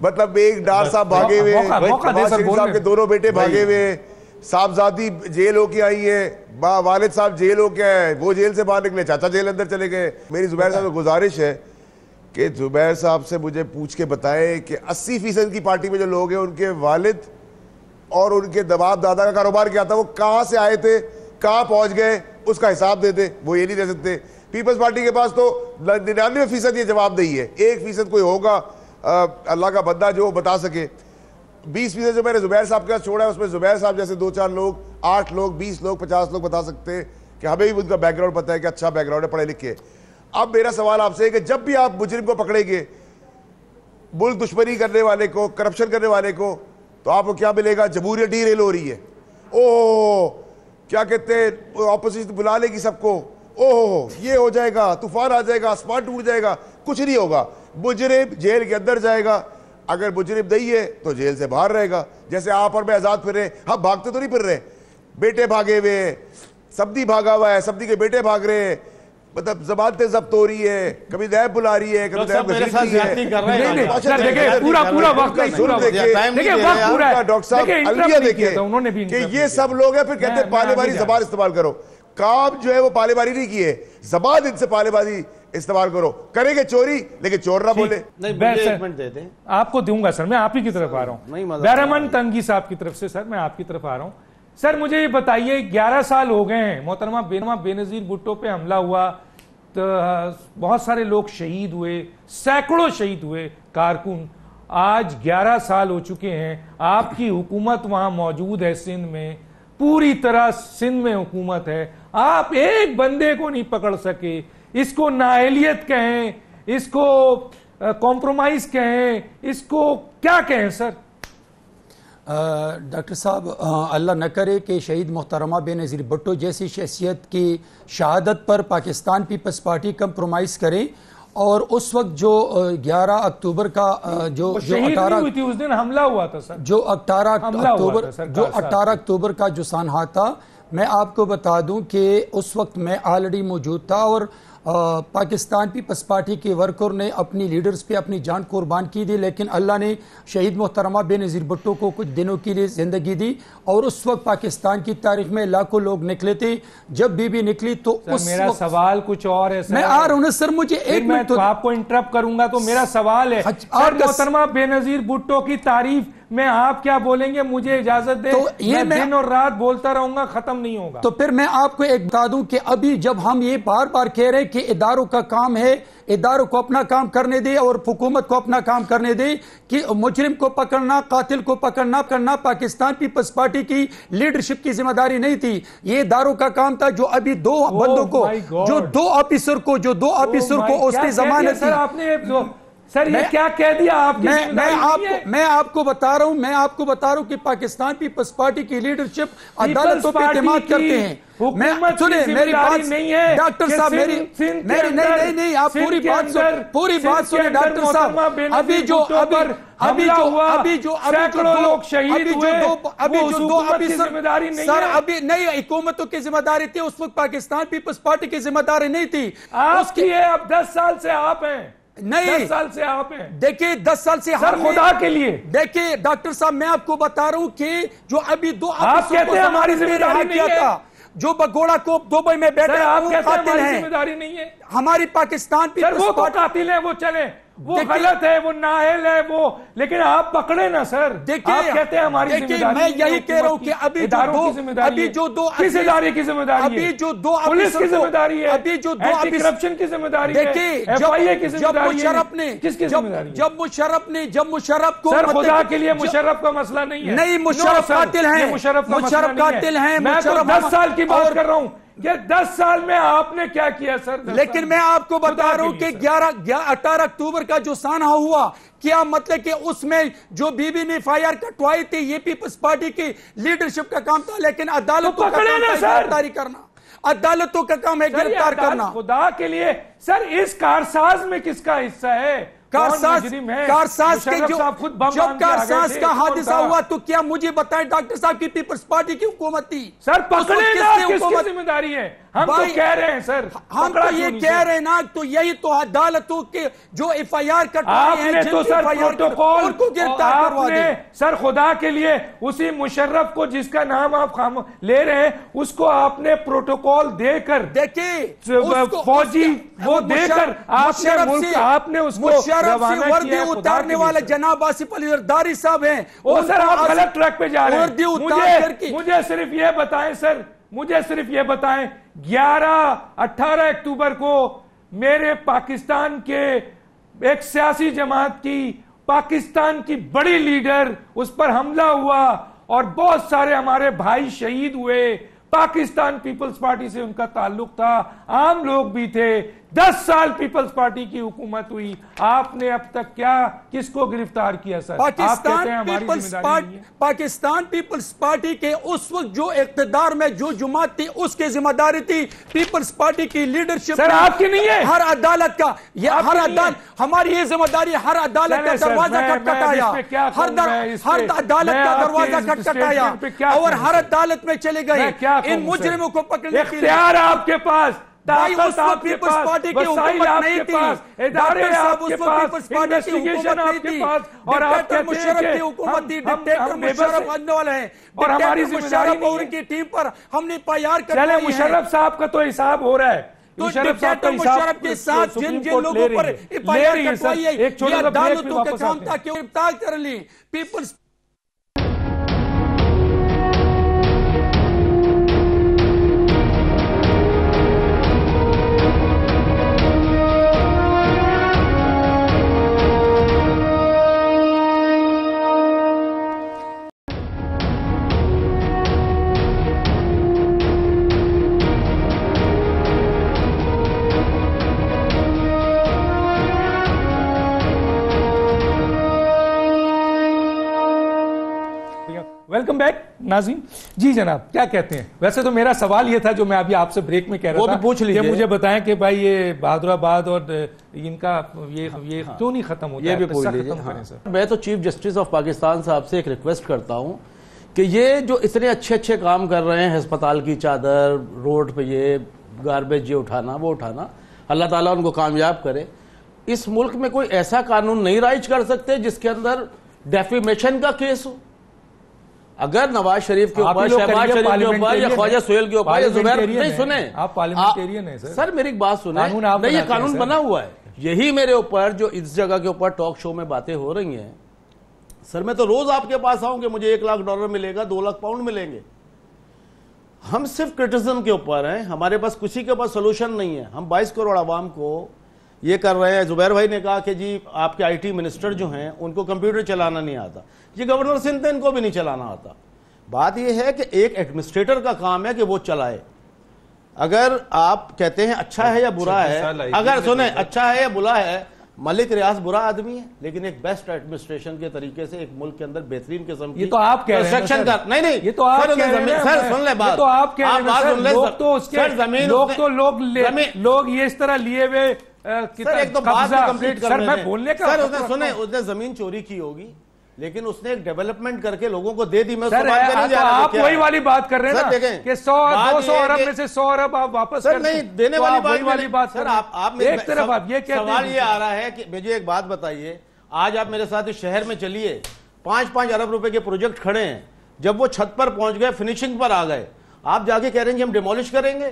مطلب ایک ڈار صاحب بھاگے ہوئے, شہباز شریف صاحب کے دونوں بیٹے بھاگے ہوئے, صاحبزادی جیل ہو کے آئی ہے, والد صاحب جیل ہو کے آئے, وہ جیل سے باہر نکلے, چاچا جیل اندر چلے گئے. میری زبیر صاحب کو گزارش ہے کہ زبیر صاحب سے مجھے پوچھ کے بتائیں کہ 80% کی پارٹی میں جو لوگ ہیں ان کے والد اور ان کے باپ دادا کا کاروبار کیا تھا, وہ کہاں سے آئے تھے, کہاں پہنچ گئے, اس کا حساب دے دیں. وہ یہ نہیں دے سکتے. پیپلز پارٹی کے پاس تو 99% یہ جواب نہیں ہے, 1% کوئی ہوگا اللہ کا بندہ جو بتا سکے. 20% جو میں نے زبیر صاحب کے پاس چھوڑا ہے, اس میں زبیر صاحب جیسے 2-4 لوگ, 8 لوگ, 20 لوگ, 50 لوگ بتا سکتے ہیں کہ ہمیں بھی ان کا بیک گراؤنڈ پتا ہے کہ اچھا بیک گراؤنڈ ہے, پڑھے لکھے. اب میرا سوال آپ سے ہے کہ جب بھی آپ مجرم کو پکڑیں گے, ملک دشمنی کرنے والے کو, کرپشن کرنے والے کو, تو آپ کو کیا ملے گا؟ جمہوریت ڈی ریل ہو رہی ہے, اوہ کیا کہتے ہیں, اپوزیشن بلا لے گی سب کو, اوہ یہ ہو جائے گا, طوفان آ جائے گا, آسمان ٹوٹ جائے گا. کچھ نہیں ہوگا. مجرم جیل کے اندر جائے گا, اگر مجرم نہیں ہے تو جیل سے باہر رہے گا. جیسے آپ اور میں آزاد پھر رہے ہیں, ہم بھاگتے تو نہیں پھر رہے, بیٹے بھاگے ہوئے ہیں, سبدی بھاگا ہوا ہے, سبدی کے بیٹے بھاگ رہے ہیں, مطلب زبانتیں ضبط ہو رہی ہے, کبھی نیب بلا رہی ہے, کبھی نیب میرے ساتھ زیادتی کر رہے ہیں. پورا وقت ڈاکٹر صاحب المیہ دیکھیں کہ یہ سب لوگ ہیں, پھر کہتے ہیں پالے باری زبان استعمال کرو. کام جو ہے وہ پالے باری نہیں کیے, زبان ان سے پالے باری استعمال کرو. کریں گے چوری لیکن چور نہ بولے. آپ کو دوں گا سر, میں آپ ہی کی طرف آ رہا ہوں. بہرمن تنگی صاحب کی طرف سے سر میں آپ کی طرف آ رہا ہوں. سر مجھے یہ بتائیے, 11 سال ہو گئے ہیں, محترمہ بے نظیر بھٹو پہ حملہ ہوا تو بہت سارے لوگ شہید ہوئے, سینکڑوں شہید ہوئے کارکن. آج 11 سال ہو چکے ہیں, آپ کی حکومت وہاں موجود ہے سندھ میں, پوری طرح سندھ میں حکومت ہے, آپ ایک بندے کو نہیں پکڑ سکے, اس کو نااہلیت کہیں, اس کو کمپرومائز کہیں, اس کو کیا کہیں سر؟ ڈاکٹر صاحب اللہ نہ کرے کہ شہید محترمہ بے نظیر بھٹو جیسی شخصیت کی شہادت پر پاکستان پیپلز پارٹی کمپرومائز کرے, اور اس وقت جو 11 اکتوبر کا جو شہید نہیں ہوئی تھی اس دن, حملہ ہوا تھا سر, جو 18 اکتوبر کا جو سانحہ تھا, میں آپ کو بتا دوں کہ اس وقت میں آلریڈی موجود تھا, اور پاکستان پیپلز پارٹی کے ورکر نے اپنی لیڈرز پہ اپنی جان قربان کی دی, لیکن اللہ نے شہید محترمہ بے نظیر بھٹو کو کچھ دنوں کے لیے زندگی دی, اور اس وقت پاکستان کی تاریخ میں لاکھوں لوگ نکلے تھے. جب بی بی نکلی تو اس میرا وقت سوال کچھ اور ہے سر, میں آ رہا ہوں سر, مجھے ایک میں منٹ تو آپ کو انٹرپٹ کروں گا, تو میرا سوال ہے سر محترمہ بے نظیر بھٹو کی تعریف میں آپ کیا بولیں گے؟ مجھے اجازت دیں, میں دن اور رات بولتا رہوں گا, ختم نہیں ہوگا. تو پھر میں آپ کو ایک بتا دوں کہ ابھی جب ہم یہ بار بار کہہ رہے ہیں کہ اداروں کا کام ہے, اداروں کو اپنا کام کرنے دے اور حکومت کو اپنا کام کرنے دے, کہ مجرم کو پکڑنا, قاتل کو پکڑنا پاکستان پیپلز پارٹی کی لیڈرشپ کی ذمہ داری نہیں تھی, یہ اداروں کا کام تھا. جو ابھی دو بندوں کو, جو دو آفیسر کو اس کی ضمانت تھی. سر یہ کیا کہہ دیا آپ کی؟ میں آپ کو بتا رہا ہوں کہ پاکستان پیپلز پارٹی کی لیڈرشپ عدالتوں پہ اعتماد کرتے ہیں. سنیں میری بات نہیں ہے ڈاکٹر صاحب, میری نہیں, آپ پوری بات سنیں ڈاکٹر صاحب. ابھی نہیں حکومتوں کی ذمہ داری تھی, اس وقت پاکستان پیپلز پارٹی کی ذمہ داری نہیں تھی. آپ کی ہے, اب 10 سال سے آپ ہیں, نہیں 10 سال سے آپ ہیں. دیکھیں 10 سال سے سر خدا کے لیے دیکھیں ڈاکٹر صاحب, میں آپ کو بتا رہا ہوں کہ جو ابھی دو آپ کہتے ہیں ہماری ذمہ داری نہیں ہے, جو بگوڑا کو دبئی میں بیٹھے آپ کہتے ہیں ہماری ذمہ داری نہیں ہے. ہماری پاکستان پیپلز پارٹی, وہ قاتل ہیں, وہ چلیں, وہ غلط ہے, وہ نااہل ہے, وہ, لیکن آپ پکڑے نا سر. آپ کہتے ہیں ہماری ذمہ داری. میں یہی کہہ رہا ہوں کہ ابھی جو دو کس ادارے کی ذمہ داری ہے؟ ابھی جو دو پولیس کی ذمہ داری ہے, ابھی جو دو اینٹی کرپشن کی ذمہ داری ہے, ایف آئی اے کی ذمہ داری ہے, کس کی ذمہ داری ہے؟ جب مشرف کو, سر خدا کے لیے مشرف کا مسئلہ نہیں ہے. نہیں, مشرف قاتل ہیں, مشرف قاتل ہیں. میں تو 10 سال کی بات کر رہا ہوں. یہ 10 سال میں آپ نے کیا کیا سر؟ لیکن میں آپ کو بتا رہا ہوں کہ 18 اکتوبر کا جو سانحہ ہوا, کیا مطلب کہ اس میں جو بی بی نے ایف آئی آر کٹوائی تھی, یہ پیپلز پارٹی کی لیڈرشپ کا کام تھا, لیکن عدالتوں کا کام ہے گرفتاری کرنا, عدالتوں کا کام ہے گرفتار کرنا. خدا کے لیے سر, اس کارساز میں کس کا حصہ ہے؟ کارساز کے جب کارساز کا حادثہ ہوا تو کیا مجھے بتائیں ڈاکٹر صاحب کی پیپلز پارٹی کی حکومت تھی؟ سر پکڑے نا, کس کی ذمہ داری ہے؟ ہم تو کہہ رہے ہیں سر, ہم تو یہ کہہ رہے ہیں نا, تو یہی تو عدالتوں کے جو ایف آئی آر کٹوائی ہیں, تو سر پروٹوکول کو گرفتار کروا دیں. سر خدا کے لیے اسی مشرف کو جس کا نام آپ لے رہے ہیں, اس کو آپ نے پروٹوکال دے کر, دیکھیں فوجی وہ دے کر آپ نے اس کو وردی اتارنے والے جناب آصف علی زرداری صاحب ہیں. سر آپ غلط ٹریک پہ جا رہے ہیں. مجھے صرف یہ بتائیں سر, مجھے صرف یہ بتائیں, 18 اکتوبر کو میرے پاکستان کے ایک سیاسی جماعت کی, پاکستان کی بڑی لیڈر, اس پر حملہ ہوا اور بہت سارے ہمارے بھائی شہید ہوئے. پاکستان پیپلز پارٹی سے ان کا تعلق تھا, عام لوگ بھی تھے. 10 سال پیپلز پارٹی کی حکومت ہوئی, آپ نے اب تک کیا کس کو گرفتار کیا سر؟ پاکستان پیپلز پارٹی کے اس وقت جو اقتدار میں جو جماعت تھی, اس کی ذمہ داری تھی پیپلز پارٹی کی لیڈرشپ. سر آپ کی نہیں ہے, ہر عدالت کا, ہر عدالت ہماری یہ ذمہ داری, ہر عدالت کا دروازہ کھٹکھٹایا, ہر عدالت کا دروازہ کھٹکھٹایا اور ہر عدالت میں چلے گئے ان مجرموں کو پکڑنے کے لیے. اختیار آپ کے پاس, طاقت آپ کے پاس, وسائل آپ کے پاس, ادارے آپ کے پاس, انویسٹیگیشن آپ کے پاس, اور آپ کہتے ہیں کہ ہم مشرف آنے والا ہے, اور ہماری ذمہ داری اور ان کی ٹیم پر ہم نے پیار کر. چلے مشرف صاحب کا تو حساب ہو رہا ہے, مشرف کے ساتھ جن لوگوں پر پیار کٹوائی ہے, یہ عدالتوں کا کام تھا کہ گرفتار کر لیں. پیپلز ویلکم بیک ناظرین. جی جناب کیا کہتے ہیں؟ ویسے تو میرا سوال یہ تھا جو میں ابھی آپ سے بریک میں کہہ رہا تھا, وہ بھی پوچھ لیجئے کہ مجھے بتائیں کہ بھائی یہ بہادر آباد اور ان کا یہ کیوں نہیں ختم ہوتا؟ یہ بھی پوچھ لیجئے. میں تو چیف جسٹس آف پاکستان صاحب سے ایک ریکویسٹ کرتا ہوں کہ یہ جو اتنے اچھے کام کر رہے ہیں, ہسپتال کی چادر, روڈ پہ یہ گاربیج یہ اٹھانا وہ اٹھانا, اللہ تعالیٰ ان کو کامیاب کرے. اس ملک میں کوئی ایسا قانون نہیں رائج کر سکتے جس کے اندر ڈیفیمیشن کا کیس ہو. اگر نواز شریف کے اوپر, شہباز شریف کے اوپر یا خواجہ سہیل کے اوپر یا زبیر, نہیں سنیں آپ پارلیمنٹیرین ہیں سر, میری ایک بات سنیں, نہیں یہ قانون بنا ہوا ہے. یہی میرے اوپر جو اس جگہ کے اوپر ٹاک شو میں باتیں ہو رہی ہیں سر, میں تو روز آپ کے پاس آؤں کہ مجھے $1,00,000 ملے گا, $2,00,000 ملیں گے. ہم صرف کرٹیسزم کے اوپر ہیں, ہمارے پاس کسی کے پاس سولوشن نہیں ہے. ہم 22 کروڑ عوام کو یہ کر رہے ہیں. زبیر بھائی نے کہا کہ جی آپ کے IT منسٹر جو ہیں ان کو کمپیوٹر چلانا نہیں آتا. یہ گورنر سندھ ان کو بھی نہیں چلانا آتا. بات یہ ہے کہ ایک ایڈمنسٹریٹر کا کام ہے کہ وہ چلائے. اگر آپ کہتے ہیں اچھا ہے یا برا ہے, اگر سنیں اچھا ہے یا برا ہے, ملک ریاض برا آدمی ہے لیکن ایک بیسٹ ایڈمنسٹریشن کے طریقے سے ایک ملک کے اندر بہترین قسم کی, یہ تو آپ کہہ رہے ہیں سر, نہیں یہ تو آپ کہہ رہے ہیں سر, سن لیں بات, یہ تو آپ کہہ رہے ہیں سر, لوگ تو اس کے لوگ یہ اس طرح لیے ہوئے ایک تو بات کمپلیٹ سر, میں بولنے کا سر, سنیں اس نے زمین چوری کی ہوگی لیکن اس نے ایک ڈیولپمنٹ کر کے لوگوں کو دے دی. میں آپ وہی والی بات کر رہے ہیں کہ 100-200 ارب میں سے 100 ارب آپ واپس سر نہیں دینے والی بات سر. آپ ایک طرف آپ یہ کہتے ہیں, سوال یہ آ رہا ہے کہ مجھے ایک بات بتائیے, آج آپ میرے ساتھ اس شہر میں چلیے, 5-5 ارب روپے کے پروجیکٹ کھڑے ہیں, جب وہ چھت پر پہنچ گئے, فنیشنگ پر آ گئے, آپ جا کے کہہ رہے ہیں کہ ہم ڈیمولش کریں گے.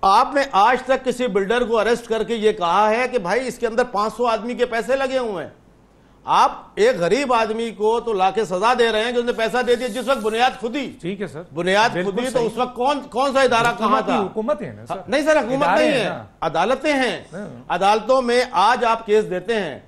آپ نے آج تک کسی بلڈر کو اریسٹ کر کے یہ کہا ہے کہ بھائی اس کے اندر 500 آدمی کے پیسے لگے ہوئے ہیں؟ آپ ایک غریب آدمی کو تو لا کے سزا دے رہے ہیں کہ اس نے پیسہ دے دیا جس وقت بنیاد خودی. ٹھیک ہے سر, بنیاد خودی, تو اس وقت کون سا ادارہ کہاں تھا؟ حکومت ہے نا سر. نہیں سر, حکومت نہیں ہے, عدالتیں ہیں. عدالتوں میں آج آپ کیس دیتے ہیں,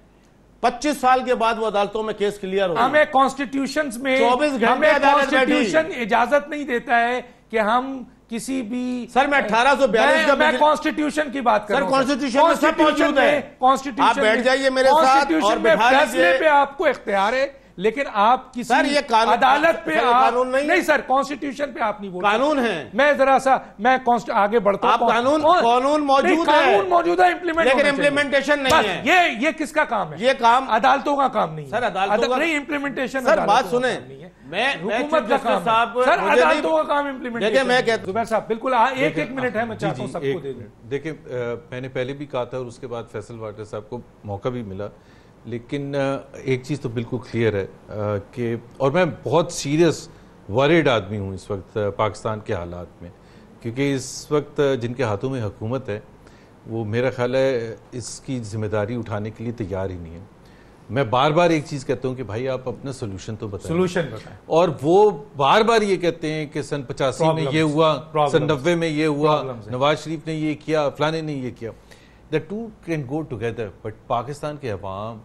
25 سال کے بعد وہ عدالتوں میں کیس کلیئر ہوگا. ہمیں کانسٹیٹیوشن میں 24 گھنٹے کانسٹیٹیوشن اجازت نہیں دیتا ہے کہ ہم کسی بھی, سر میں 1842 کا میں کانسٹیٹیوشن کی بات کر رہا ہوں. سر کانسٹیٹیوشن میں سب موجود ہے. کانسٹیٹیوشن آپ بیٹھ جائیے میرے ساتھ اور بٹھا فیصلے پہ آپ کو اختیار ہے, لیکن آپ کسی عدالت پہ قانون نہیں سر, کانسٹیٹیوشن پہ آپ نہیں بول. قانون ہے. میں ذرا سا میں آگے بڑھتا ہوں. قانون موجود ہے, قانون موجود ہے, لیکن امپلیمنٹیشن نہیں ہے. یہ کس کا کام ہے؟ یہ کام عدالتوں کا کام نہیں ہے سر. عدالتوں کا نہیں, امپلیمنٹیشن. سر بات سنیں, میں حکومت کا کام ہے سر, عدالتوں کا کام امپلیمنٹیشن. دیکھیں میں کہتا ہوں زبیر صاحب بالکل ایک منٹ ہے, میں چاہتا ہوں سب کو دے دیں. دیکھیں میں نے پہلے بھی کہا تھا اور اس کے بعد فیصل واٹر صاحب کو موقع بھی ملا, لیکن ایک چیز تو بالکل کلیئر ہے کہ, اور میں بہت سیریس ورڈ آدمی ہوں اس وقت پاکستان کے حالات میں, کیونکہ اس وقت جن کے ہاتھوں میں حکومت ہے وہ میرا خیال ہے اس کی ذمہ داری اٹھانے کے لیے تیار ہی نہیں ہے. میں بار بار ایک چیز کہتا ہوں کہ بھائی آپ اپنا سولوشن تو بتائیں, سولوشن بتائیں, اور وہ بار بار یہ کہتے ہیں کہ سن 85 میں یہ ہوا, سن 90 میں یہ ہوا, نواز شریف نے یہ کیا, فلانے نے یہ کیا. The two can go together, but Pakistan کے عوام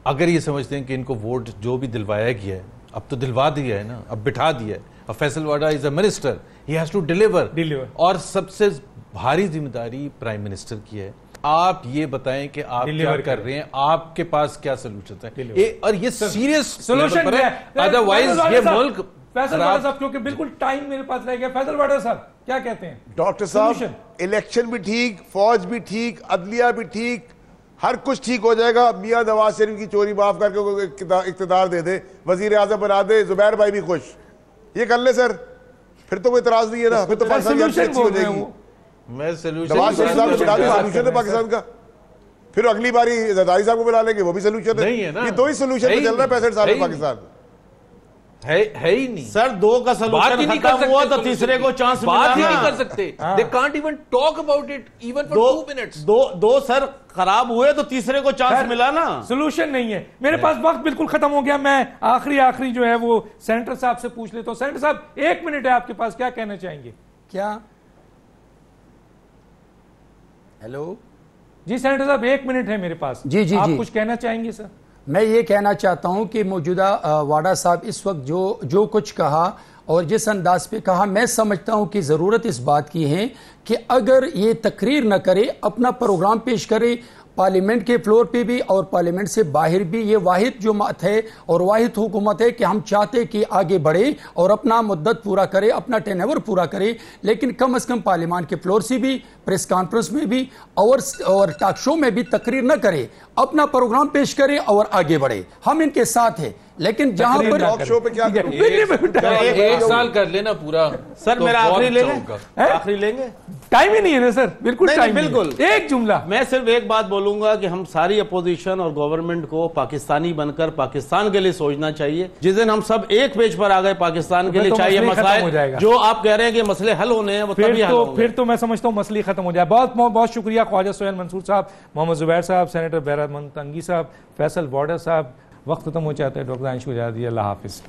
اگر یہ سمجھتے ہیں کہ ان کو ووٹ جو بھی دلوایا گیا ہے, اب تو دلوا دیا ہے نا, اب بٹھا دیا ہے, اب فیصل واڈا از a minister, he has to deliver, اور سب سے بھاری ذمہ داری پرائم منسٹر کی ہے. آپ یہ بتائیں کہ آپ کیا کر رہے ہیں, آپ کے پاس کیا سلوشن ہے, اور یہ سیریس سلوشن ہے, ادروائز یہ ملک. فیصل واڈا صاحب کیونکہ بالکل ٹائم میرے پاس رہ گیا, فیصل واڈا صاحب کیا کہتے ہیں؟ ڈاکٹر صاحب الیکشن بھی ٹھیک, فوج بھی ٹھیک, عدلیہ بھی ٹھیک, ہر کچھ ٹھیک ہو جائے گا. میاں نواز شریف کی چوری معاف کر کے اقتدار دے دے, وزیر اعظم بنا دے, زبیر بھائی بھی خوش, یہ کر لے سر, پھر تو کوئی اعتراض نہیں ہے نا, پھر تو پاکستان اچھی ہو جائے گی. میں سلوشن ہے پاکستان کا, پھر اگلی باری زرداری صاحب کو بلا لیں گے, وہ بھی سلوشن ہے. یہ دو ہی سلوشن پہ چل رہا ہے 65 سال میں پاکستان ہے ہی نہیں سر. دو کا سلوشن ختم ہوا تو تیسرے کو چانس ملا, بات ہی نہیں کر سکتے. They can't even talk about it even for 2 minutes. دو سر خراب ہوئے تو تیسرے کو چانس ملا نا. سلوشن نہیں ہے. میرے پاس وقت بالکل ختم ہو گیا, میں آخری جو ہے وہ سینٹر صاحب سے پوچھ لیتا ہوں. سینٹر صاحب 1 منٹ ہے آپ کے پاس, کیا کہنا چاہیں گے؟ کیا ہیلو جی سینٹر صاحب 1 منٹ ہے میرے پاس. جی آپ کچھ کہنا چاہیں گے سر؟ میں یہ کہنا چاہتا ہوں کہ موجودہ واڈا صاحب اس وقت جو کچھ کہا اور جس انداز پہ کہا, میں سمجھتا ہوں کہ ضرورت اس بات کی ہے کہ اگر یہ تقریر نہ کرے, اپنا پروگرام پیش کرے پارلیمنٹ کے فلور پہ بھی اور پارلیمنٹ سے باہر بھی یہ واحد جماعت ہے اور واحد حکومت ہے کہ ہم چاہتے کہ آگے بڑھے اور اپنا مدت پورا کرے، اپنا ٹین ایور پورا کرے، لیکن کم از کم پارلیمان کے فلور سے بھی، پریس کانفرنس میں بھی اور ٹاک شو میں بھی تقریر نہ کرے، اپنا پروگرام پیش کرے اور آگے بڑھے. ہم ان کے ساتھ ہیں، لیکن جہاں پر ٹاک شو پہ کیا کروں؟ ایک سال کر لینا پورا. سر میرا آخری لیں گے، آخری لیں گے، ٹائم ہی نہیں ہے نا سر، بالکل ٹائم. بالکل ایک جملہ میں صرف ایک بات بولوں گا کہ ہم ساری اپوزیشن اور گورنمنٹ کو پاکستانی بن کر پاکستان کے لیے سوچنا چاہیے. جس دن ہم سب ایک پیج پر آ گئے پاکستان کے لیے، چاہیے مسائل جو آپ کہہ رہے ہیں کہ مسئلے حل ہونے ہیں وہ تبھی حل ہوں گے. پھر تو میں سمجھتا ہوں مسئلے ختم ہو جائے. بہت بہت شکریہ خواجہ سہیل منصور صاحب، محمد زبیر صاحب، سینیٹر بہرام تنگی صاحب، فیصل بارڈر صاحب. وقت ختم ہو جاتا ہے. ڈاکٹر دانش کو اجازت دیجیے. اللہ حافظ.